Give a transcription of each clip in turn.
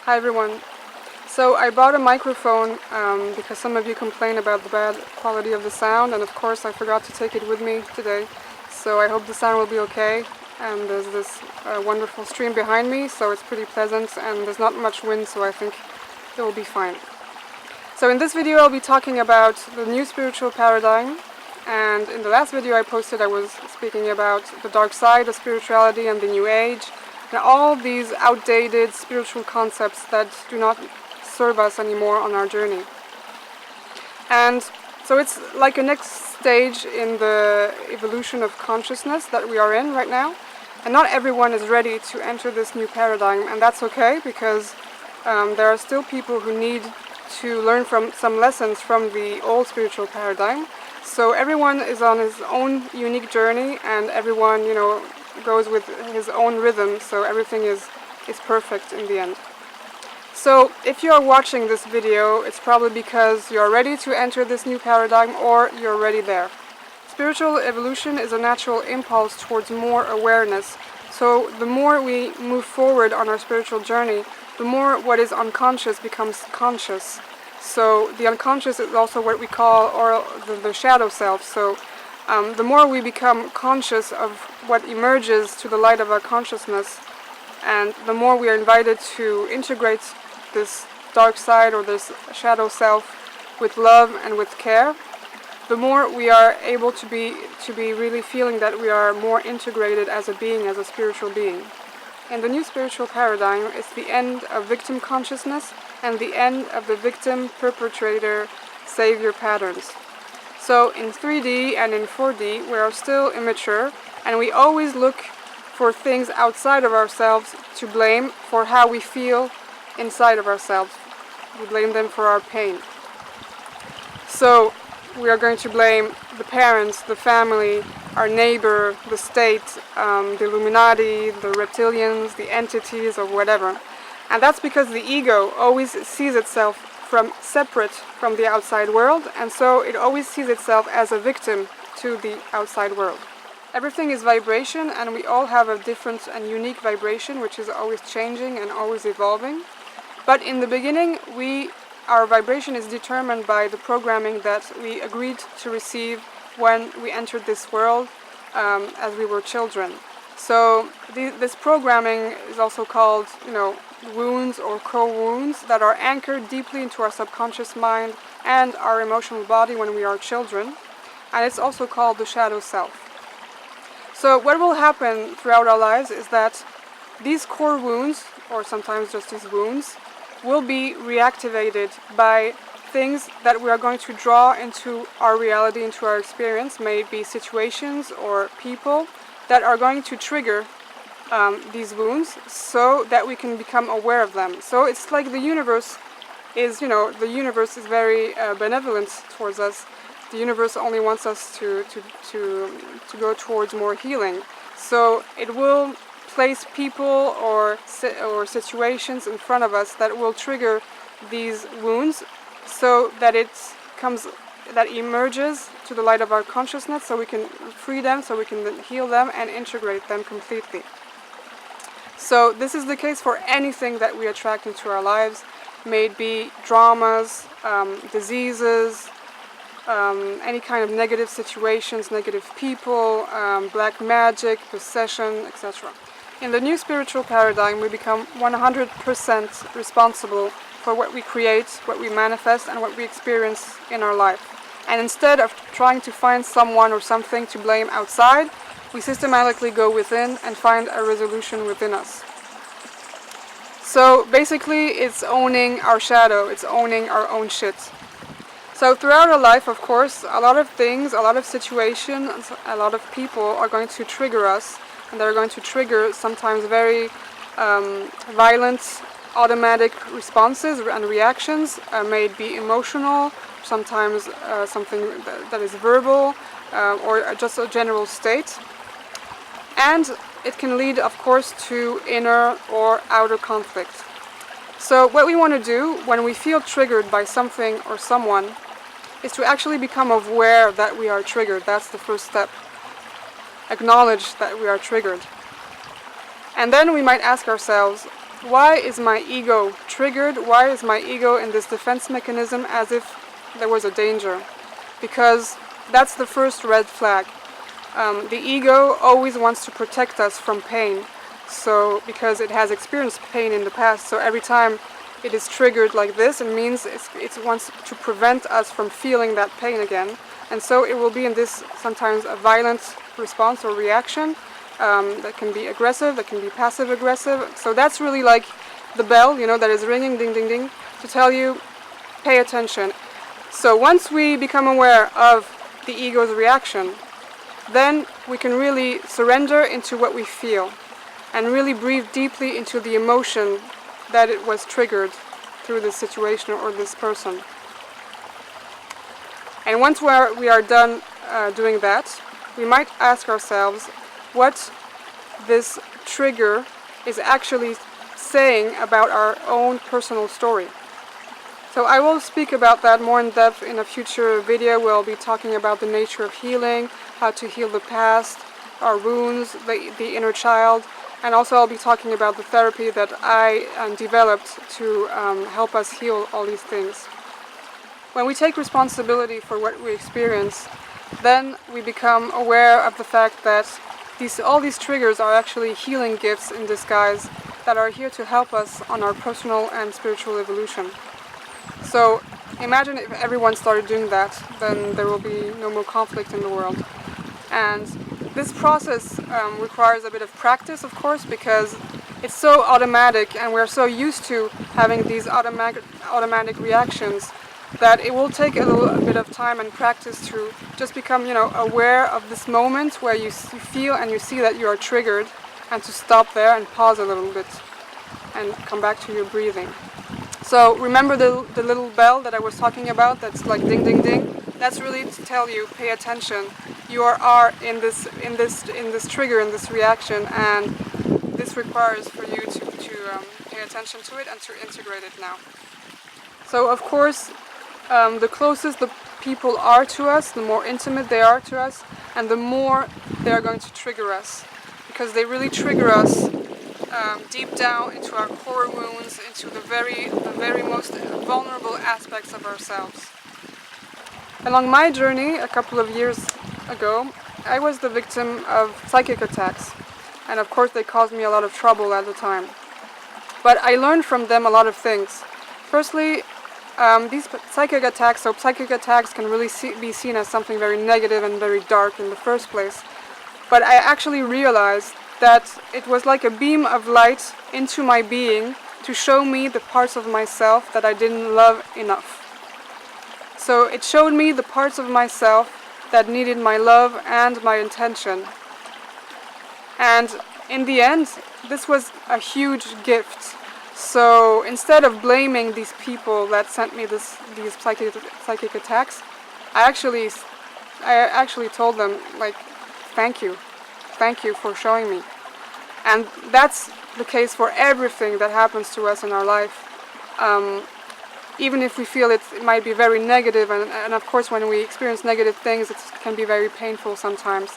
Hi everyone. So I bought a microphone because some of you complain about the bad quality of the sound, and of course I forgot to take it with me today. So I hope the sound will be okay. And there's this wonderful stream behind me, so it's pretty pleasant, and there's not much wind, so I think it will be fine. So in this video I'll be talking about the new spiritual paradigm, and in the last video I posted I was speaking about the dark side of spirituality and the new age, and all these outdated spiritual concepts that do not serve us anymore on our journey. And so it's like a next stage in the evolution of consciousness that we are in right now, and not everyone is ready to enter this new paradigm, and that's okay, because there are still people who need to learn from some lessons from the old spiritual paradigm. So everyone is on his own unique journey, and everyone, goes with his own rhythm, so everything is perfect in the end. So if you are watching this video, it's probably because you are ready to enter this new paradigm, or you're already there. Spiritual evolution is a natural impulse towards more awareness. So the more we move forward on our spiritual journey, the more what is unconscious becomes conscious. So the unconscious is also what we call, or the shadow self. So the more we become conscious of what emerges to the light of our consciousness, and the more we are invited to integrate this dark side or this shadow self with love and with care, the more we are able to be really feeling that we are more integrated as a being, as a spiritual being. In the new spiritual paradigm, it's the end of victim consciousness and the end of the victim, perpetrator, savior patterns. So in 3D and in 4D, we are still immature, and we always look for things outside of ourselves to blame for how we feel inside of ourselves. We blame them for our pain. So we are going to blame the parents, the family, our neighbor, the state, the Illuminati, the reptilians, the entities, or whatever. And that's because the ego always sees itself from separate from the outside world, and so it always sees itself as a victim to the outside world. Everything is vibration, and we all have a different and unique vibration, which is always changing and always evolving. But in the beginning, our vibration is determined by the programming that we agreed to receive when we entered this world as we were children. So this programming is also called, wounds or co-wounds that are anchored deeply into our subconscious mind and our emotional body when we are children. And it's also called the shadow self. So what will happen throughout our lives is that these core wounds, or sometimes just these wounds, will be reactivated by things that we are going to draw into our reality, into our experience, may it be situations or people that are going to trigger these wounds, so that we can become aware of them. So it's like the universe is, very benevolent towards us. The universe only wants us to go towards more healing. So it will place people or situations in front of us that will trigger these wounds, so that that emerges to the light of our consciousness, so we can free them, so we can then heal them and integrate them completely. So this is the case for anything that we attract into our lives, may it be dramas, diseases, any kind of negative situations, negative people, black magic, possession, etc. In the new spiritual paradigm, we become 100% responsible for what we create, what we manifest, and what we experience in our life. And instead of trying to find someone or something to blame outside, we systematically go within and find a resolution within us. So basically, it's owning our shadow, it's owning our own shit. So throughout our life, of course, a lot of things, a lot of situations, a lot of people are going to trigger us, and they're going to trigger sometimes very violent, automatic responses and reactions, may it be emotional, sometimes something that is verbal, or just a general state. And it can lead, of course, to inner or outer conflict. So what we want to do when we feel triggered by something or someone is to actually become aware that we are triggered. That's the first step. Acknowledge that we are triggered. And then we might ask ourselves, why is my ego triggered? Why is my ego in this defense mechanism as if there was a danger? Because that's the first red flag. The ego always wants to protect us from pain, so because it has experienced pain in the past, so every time it is triggered like this, it means it wants to prevent us from feeling that pain again. And so it will be in this sometimes a violent response or reaction that can be aggressive, that can be passive aggressive. So that's really like the bell, that is ringing, ding, ding, ding, to tell you, pay attention. So once we become aware of the ego's reaction, then we can really surrender into what we feel and really breathe deeply into the emotion that it was triggered through this situation or this person. And once we are done doing that, we might ask ourselves what this trigger is actually saying about our own personal story. So I will speak about that more in depth in a future video where I'll be talking about the nature of healing, how to heal the past, our wounds, the inner child, and also I'll be talking about the therapy that I developed to help us heal all these things. When we take responsibility for what we experience, then we become aware of the fact that all these triggers are actually healing gifts in disguise that are here to help us on our personal and spiritual evolution. So imagine if everyone started doing that, then there will be no more conflict in the world. And this process requires a bit of practice, of course, because it's so automatic and we're so used to having these automatic reactions that it will take a bit of time and practice to just become, aware of this moment where you feel and you see that you are triggered, and to stop there and pause a little bit and come back to your breathing. So remember the little bell that I was talking about that's like ding ding ding? That's really to tell you, pay attention. You are in this trigger, in this reaction, and this requires for you to pay attention to it and to integrate it now. So of course, the closest the people are to us, the more intimate they are to us, and the more they are going to trigger us, because they really trigger us deep down into our core wounds, into the very most vulnerable aspects of ourselves. Along my journey, a couple of years ago, I was the victim of psychic attacks, and of course they caused me a lot of trouble at the time. But I learned from them a lot of things. Firstly, these psychic attacks can really be seen as something very negative and very dark in the first place. But I actually realized that it was like a beam of light into my being to show me the parts of myself that I didn't love enough. So it showed me the parts of myself that needed my love and my attention. And in the end, this was a huge gift. So instead of blaming these people that sent me these psychic attacks, I actually told them, like, thank you for showing me. And that's the case for everything that happens to us in our life. Even if we feel it might be very negative, and of course when we experience negative things it can be very painful sometimes.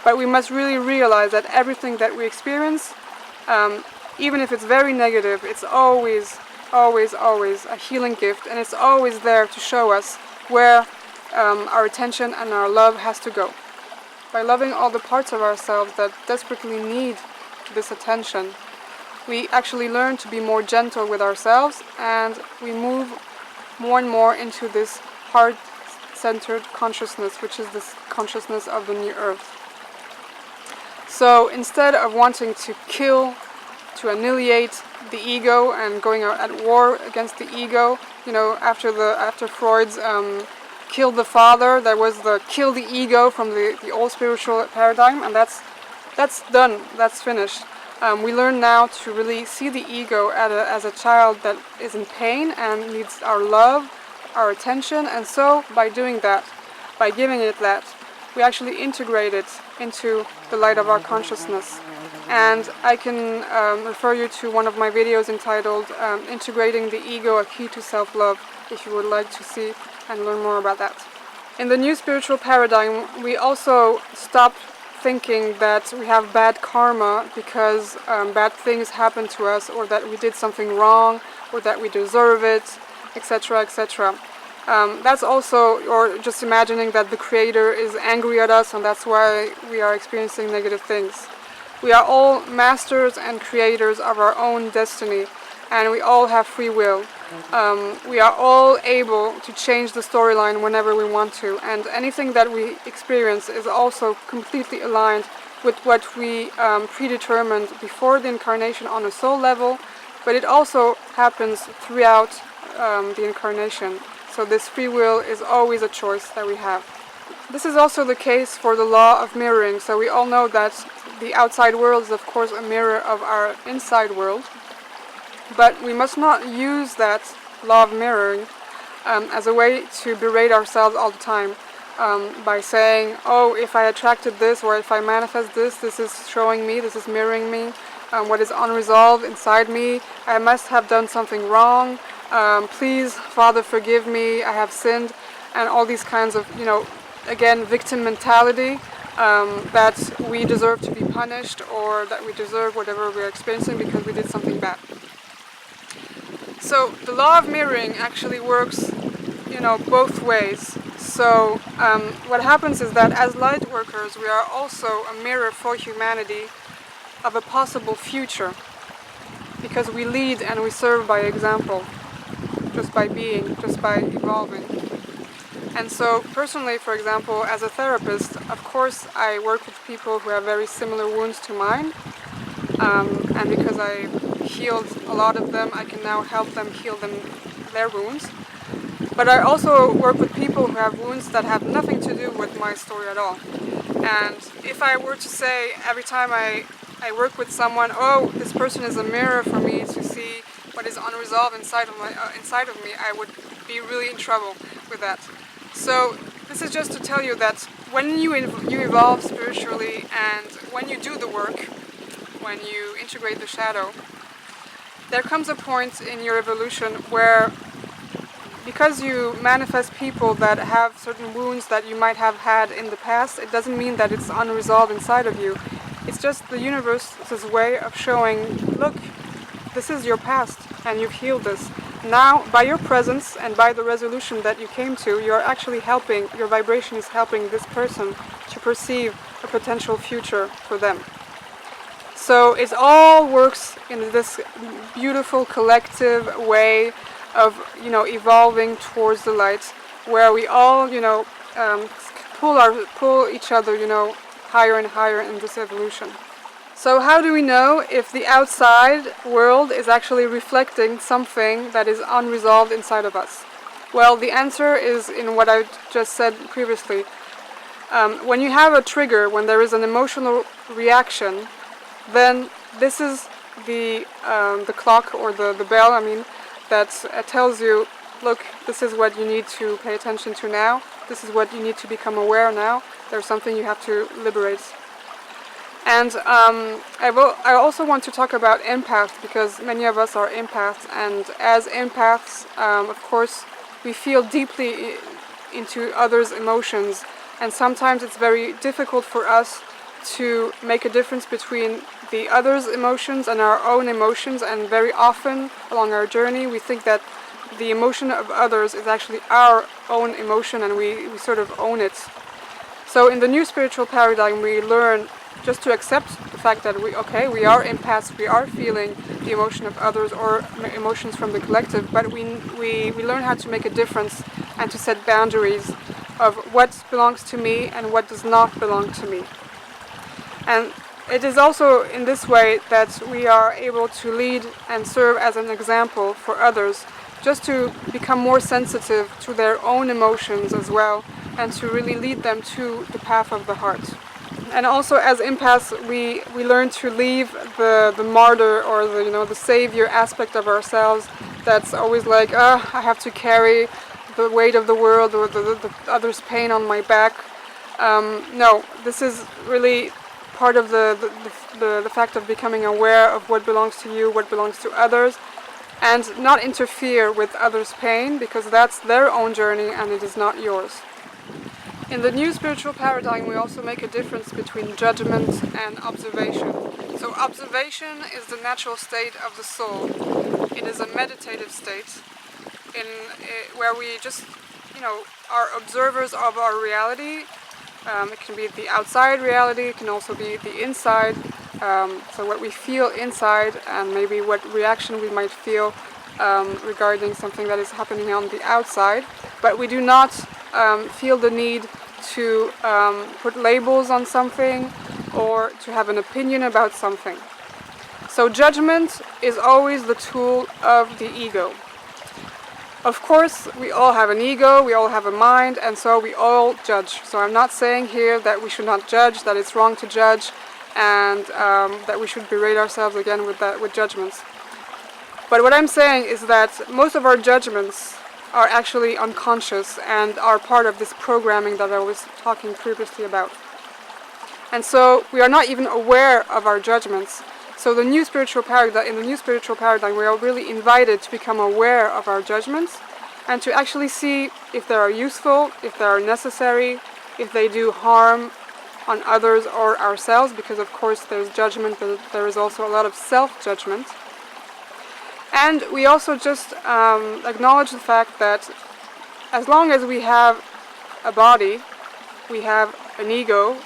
But we must really realize that everything that we experience, even if it's very negative, it's always a healing gift, and it's always there to show us where our attention and our love has to go. By loving all the parts of ourselves that desperately need this attention, we actually learn to be more gentle with ourselves, and we move more and more into this heart-centered consciousness, which is this consciousness of the new earth. So instead of wanting to kill, to annihilate the ego and going at war against the ego, after Freud's kill the father, there was the kill the ego from the old spiritual paradigm, and that's done, that's finished. We learn now to really see the ego as a child that is in pain and needs our love, our attention, and so by doing that, by giving it that, we actually integrate it into the light of our consciousness. And I can refer you to one of my videos entitled Integrating the Ego, A Key to Self-Love, if you would like to see and learn more about that. In the new spiritual paradigm, we also stopped thinking that we have bad karma because bad things happen to us, or that we did something wrong, or that we deserve it, etc., etc. That's also, or just imagining that the Creator is angry at us and that's why we are experiencing negative things. We are all masters and creators of our own destiny, and we all have free will. We are all able to change the storyline whenever we want to, and anything that we experience is also completely aligned with what we predetermined before the incarnation on a soul level, but it also happens throughout the incarnation. So this free will is always a choice that we have. This is also the case for the law of mirroring. So we all know that the outside world is of course a mirror of our inside world, but we must not use that law of mirroring as a way to berate ourselves all the time by saying, oh, if I attracted this, or if I manifest this, this is showing me, this is mirroring me, what is unresolved inside me, I must have done something wrong, please, Father, forgive me, I have sinned, and all these kinds of, again, victim mentality, that we deserve to be punished, or that we deserve whatever we're experiencing because we did something bad. So the law of mirroring actually works, both ways. So what happens is that as light workers, we are also a mirror for humanity of a possible future, because we lead and we serve by example, just by being, just by evolving. And so personally, for example, as a therapist, of course I work with people who have very similar wounds to mine, and because I healed a lot of them, I can now help them heal their wounds. But I also work with people who have wounds that have nothing to do with my story at all. And if I were to say every time I work with someone, oh, this person is a mirror for me to see what is unresolved inside of me, I would be really in trouble with that. So this is just to tell you that when you evolve spiritually, and when you do the work, when you integrate the shadow, there comes a point in your evolution where, because you manifest people that have certain wounds that you might have had in the past, it doesn't mean that it's unresolved inside of you. It's just the universe's way of showing, look, this is your past and you've healed this. Now, by your presence and by the resolution that you came to, you're actually helping, your vibration is helping this person to perceive a potential future for them. So it all works in this beautiful collective way of, evolving towards the light, where we all, pull each other, higher and higher in this evolution. So how do we know if the outside world is actually reflecting something that is unresolved inside of us? Well, the answer is in what I just said previously. When you have a trigger, when there is an emotional reaction, then this is the clock, or the bell, that tells you, look, this is what you need to pay attention to now. This is what you need to become aware now. There's something you have to liberate. And I also want to talk about empaths, because many of us are empaths, and as empaths, of course, we feel deeply into others' emotions, and sometimes it's very difficult for us to make a difference between the other's emotions and our own emotions, and very often along our journey we think that the emotion of others is actually our own emotion, and we sort of own it. So in the new spiritual paradigm, we learn just to accept the fact that we are empaths, we are feeling the emotion of others or emotions from the collective, but we learn how to make a difference and to set boundaries of what belongs to me and what does not belong to me. And it is also in this way that we are able to lead and serve as an example for others, just to become more sensitive to their own emotions as well, and to really lead them to the path of the heart. And also as empaths, we learn to leave the martyr, or the savior aspect of ourselves that's always like, I have to carry the weight of the world, or the other's pain on my back. No, this is really part of the fact of becoming aware of what belongs to you, what belongs to others, and not interfere with others' pain, because that's their own journey and it is not yours. In the new spiritual paradigm, we also make a difference between judgment and observation. So observation is the natural state of the soul. It is a meditative state where we just, are observers of our reality. It can be the outside reality, it can also be the inside. So what we feel inside and maybe what reaction we might feel regarding something that is happening on the outside. But we do not feel the need to put labels on something or to have an opinion about something. So judgment is always the tool of the ego. Of course, we all have an ego, we all have a mind, and so we all judge. So I'm not saying here that we should not judge, that it's wrong to judge, and that we should berate ourselves again with judgments. But what I'm saying is that most of our judgments are actually unconscious and are part of this programming that I was talking previously about. And so we are not even aware of our judgments. So in the new spiritual paradigm, we are really invited to become aware of our judgments and to actually see if they are useful, if they are necessary, if they do harm on others or ourselves, because of course there's judgment, but there is also a lot of self-judgment. And we also just acknowledge the fact that as long as we have a body, we have an ego,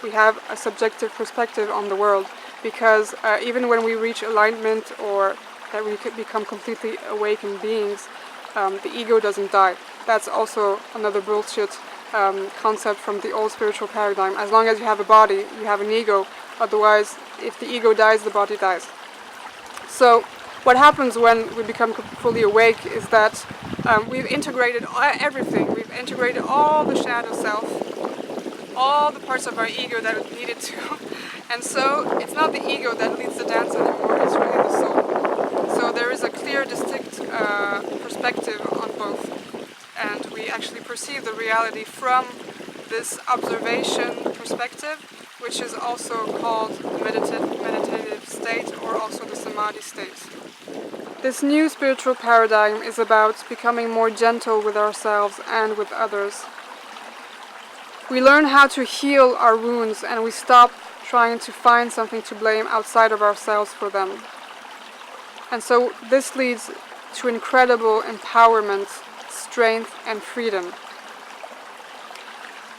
we have a subjective perspective on the world, because even when we reach alignment or that we could become completely awakened beings, the ego doesn't die. That's also another bullshit concept from the old spiritual paradigm. As long as you have a body, you have an ego. Otherwise, if the ego dies, the body dies. So what happens when we become fully awake is that we've integrated everything. We've integrated all the shadow self, all the parts of our ego that it needed to. And so it's not the ego that leads the dance anymore, it's really the soul. So there is a clear, distinct perspective on both. And we actually perceive the reality from this observation perspective, which is also called the meditative state or also the samadhi state. This new spiritual paradigm is about becoming more gentle with ourselves and with others. We learn how to heal our wounds and we stop trying to find something to blame outside of ourselves for them. And so this leads to incredible empowerment, strength, and freedom.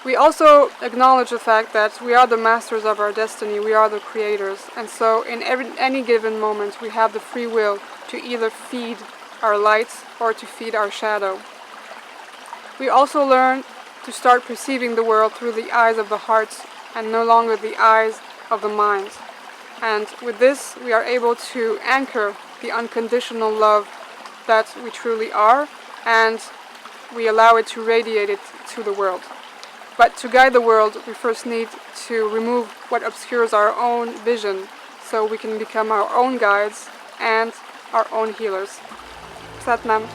We also acknowledge the fact that we are the masters of our destiny, we are the creators, and so in any given moment we have the free will to either feed our light or to feed our shadow. We also learn to start perceiving the world through the eyes of the heart and no longer the eyes of the mind. And with this we are able to anchor the unconditional love that we truly are, and we allow it to radiate it to the world. But to guide the world, we first need to remove what obscures our own vision so we can become our own guides and our own healers. Sat Nam.